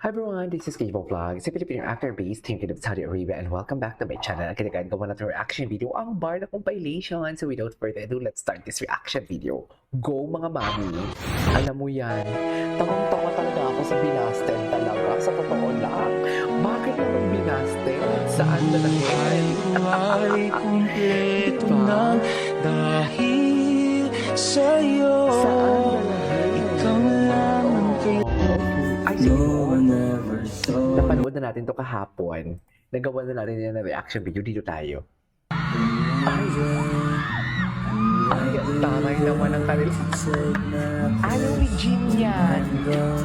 Hi everyone, this is Keibo Vlog, si Filipino actor based in Kingdom of Saudi Arabia, and welcome back to my channel. Kaya gawa natin reaction video ang Bar na Compilation. So without further ado, let's start this reaction video. Go mga mami! Alam mo yan, tawang-tawa talaga ako sa binasted talaga, sa totoo lang. Bakit naman binasted? Saan na nangyay? Ay kumpleto na dahil sa'yo. Saan na nangyay? Ikaw lang ang Ay, siguro. Napanood na natin to kahapon. Nagawa na natin yan na reaction video. Dito tayo. Ay, ang taray naman ang kanila. Ayaw ni Jin yan.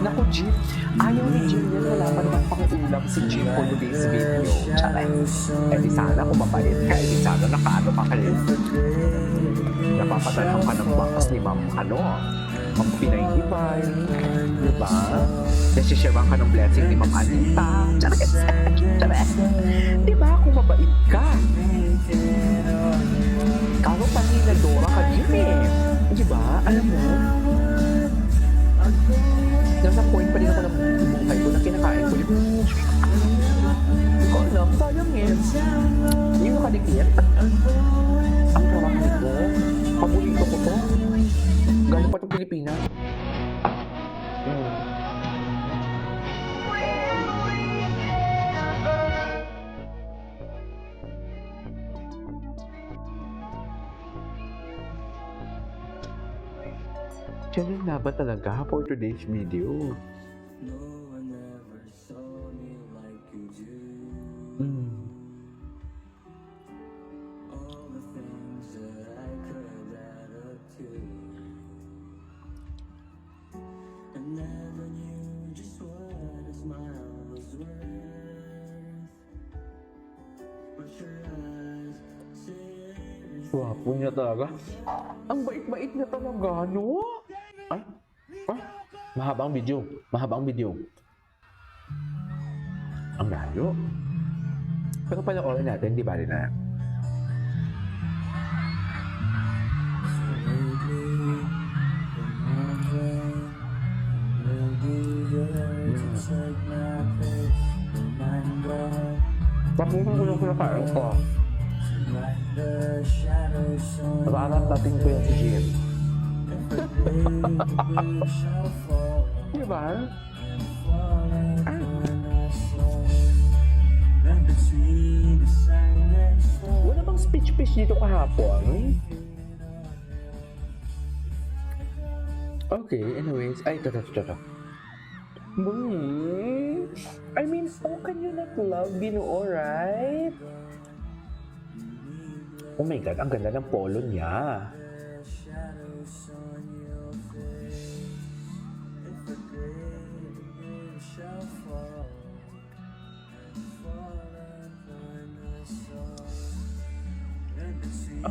Naku, Jin. Ayaw ni Jin yan. Wala pa naman pang-ulam si Jin for today's video. Charay. Eh di sana kung mabait ka. Eh di sana nakaano ka kayo. Napapatalahan ka ng bakas ni Ma'am Ma'am Pinay-Hibay. Diba? Nasisharean ka ng blessing ni Ma'am Anita. Charay. Charay. Diba? Kung mabait ka. Kalo paninadora ka din eh. Diba? Alam mo? Nasa point pa din ako ng buhay ko na kinakain ko yung hindi ko alam. Sayang eh. Hindi mo kadikit. Ang sarap nito. Paborito ko to. Galing pa itong Pilipinas. Channel na ba talaga for today's video? No one ever saw me like you do. All the things that I could add up to. I never knew just what a smile was worth. But your eyes say Wapo niya talaga. Ang bait-bait niya talaga, no? Ay, mahabang video. Ang layo. Pero panoorin natin, di ba rin na? Bakit ko yung kinakain ko? Parang natin ko yan si Jim. Diba? Wala bang speech dito kahapon? Okay, anyways. Ay, ito. I mean, how can you not love Binuo, right? Oh my God, ang ganda ng polo niya.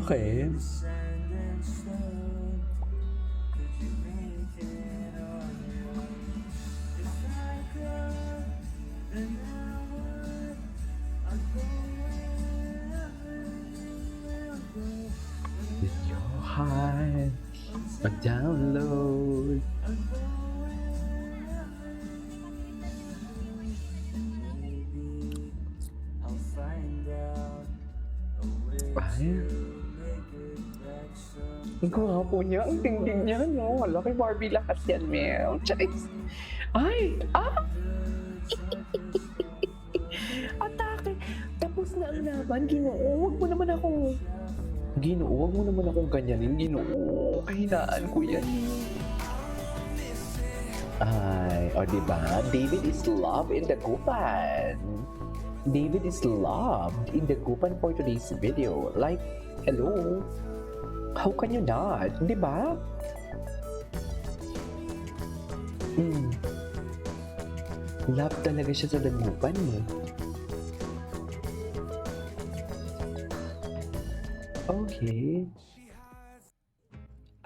Okay. With your heart, download. Ay. Ang gwapo niya, ang tingting niya, no? Wala kay Barbie lahat yan, Mel. Charis. Ay! Atake! Tapos na ang laban, Ginoo. Huwag mo naman akong ganyanin, Ginoo. Kahinaan ko yan. Ay, o diba? David is loved in the Gupan. David is loved in the Gupan for today's video. Like, hello? How can you not? Diba? Love talaga siya sa dagupan mo. Okay.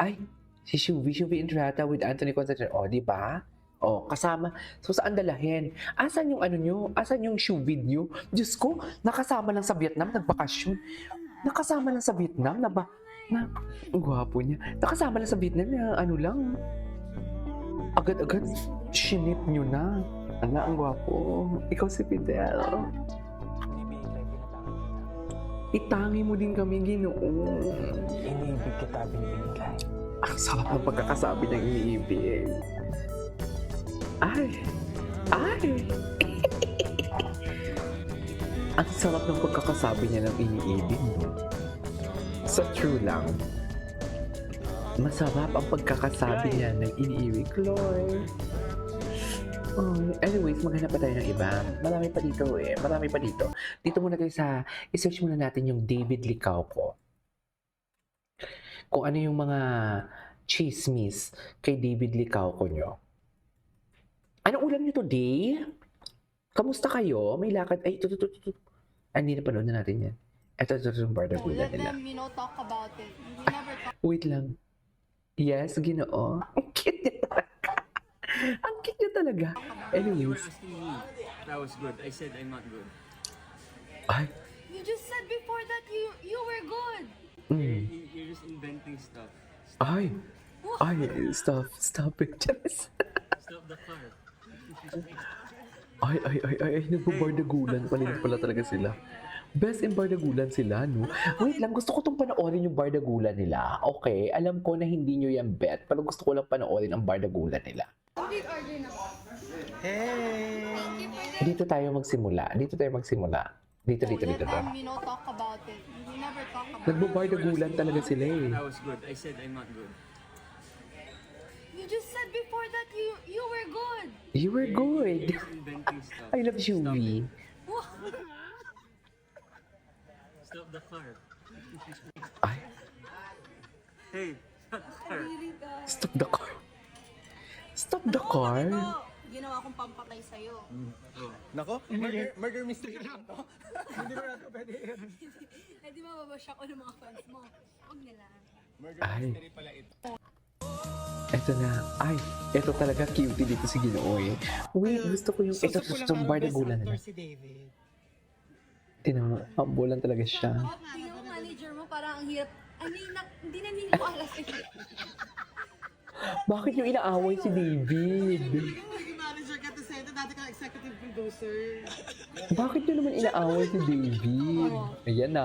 Ay, si Shuvi Entrata with Anthony Constantine. O, diba? O, kasama. So, saan dalahin? Asan yung ano nyo? Asan yung Shuvi nyo? Diyos ko, nakasama lang sa Vietnam, nagbakasyon. Nakasama lang sa Vietnam, ang gwapo niya. Nakasama lang sa Vietnam na ano lang. Agad-agad, shinip nyo na. Ala, ang gwapo. Ikaw si Fidel. Bibigay pinatangin kita. Itangi mo din kami, Ginoo. Iniibig kita, binibigay. Ang sarap ng pagkakasabi ng iniibig. Ay! Ay! Ang sarap ng pagkakasabi niya ng iniibig, no? Sa true lang. Masarap ang pagkakasabi niya ng iniibig. Chloe! Oh, anyways, maghanap pa tayo ng iba. Marami pa dito eh. Marami pa dito. Dito muna tayo sa... I-search muna natin yung David Licauco. Kung ano yung mga chismis kay David Licauco nyo. Anong ulam nyo today? Kamusta kayo? May lakad? Ay, ito. Ay, hindi na panood na natin yan. Ito yung bardagulan Let nila. them, talk about it. We never talk. Wait lang. Yes, Ginoo. Ang cute niya talaga. Ang cute niya talaga. You were Anyways. asking me if I was good. I said I'm not good. Ay. You just said before that you were good. Mm. You're just inventing stuff. Ay. Ay. Stop it. Just. Stop the car. Ay. Nagbabardagulan pala talaga sila. Best in bardagulan sila, no? Wait lang, gusto ko tong panoorin yung bardagulan nila. Okay, alam ko na hindi nyo yan bet, pero gusto ko lang panoorin ang bardagulan nila. Complete order na. Hey! Dito tayo magsimula. Dito. Dito. Let them, talk about it. We never talk about it. Nagbabardagulan talaga sila eh. I was good. I said I'm not good. You just said before that you were good. You were good. You're just inventing stuff. I love you, Stop V. it. Stop the car. Ay, Hey, stop the car. stop the car. Ginawa kong pampatay sa'yo. Oh. Nako, murder mystery lang to. Hindi mo natin pwede yun. Eh di mababasya ko ng mga fans mo. Huwag nila. Murder Ay. mystery pala ito. Eto na. Ay, eto talaga cutie dito si Ginoo eh. Wait, gusto ko yung... Ito, yung bardagulan nila. si David. Tinan mo, hambulan talaga siya. Tingnan mo manager mo parang ang hirap. Hindi na niniwala sa'yo. Bakit yung inaaway si David? Manager ka to send, dati kang executive producer. Bakit nyo naman inaaway si David? Ayan na.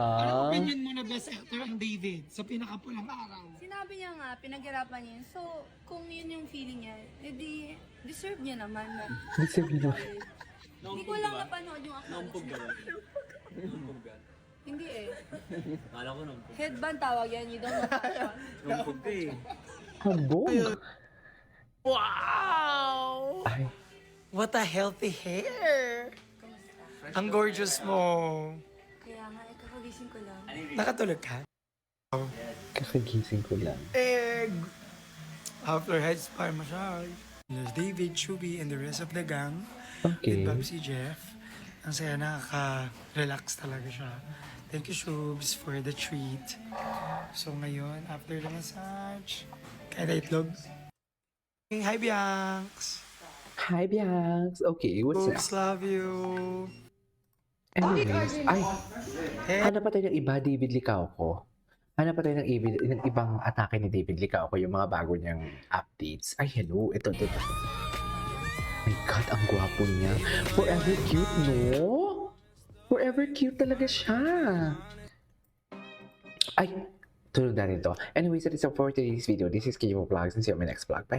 Opinion mo na best actor ang David sa pinakapulang araw. Sinabi niya nga, pinaghirapan niya yun. So, kung yun yung feeling niya, edi deserve niya naman na. Deserve nyo naman. Hindi ko lang napanood yung Naumpog ka acknowledgement. ba? Naumpog ka? Hindi eh. Kala ko naumpog. Headband tawag yan, you don't know fashion. Naumpog ka eh. Hambog. Wow! Ay, What a healthy hair! Ang gorgeous mo. Kaya nga, kakagising ko lang. Nakatulog ka? kakagising ko lang. Egg! After head spa massage. There's David, Chubby, and the rest of the gang. Okay. With Babsy Jeff. Ang saya, nakaka-relax talaga siya. Thank you, Shubs, for the treat. So ngayon, after the massage, kaya na itlog. Hi, Bianx! Hi, Bianx. Okay, what's Oops, up? love you! Anyways, ay, Hey, hanap pa tayo ng iba, David Licauco. Hanap pa tayo ng ibang atake ni David Licauco, yung mga bago niyang updates. Ay, hello. Ito. My God, ang gwapo niya. Forever cute, no? Forever cute talaga siya. Ay, tulog na rin to. Anyways, that is all for today's video. This is Kiyo Vlogs and see you on my next vlog. Bye.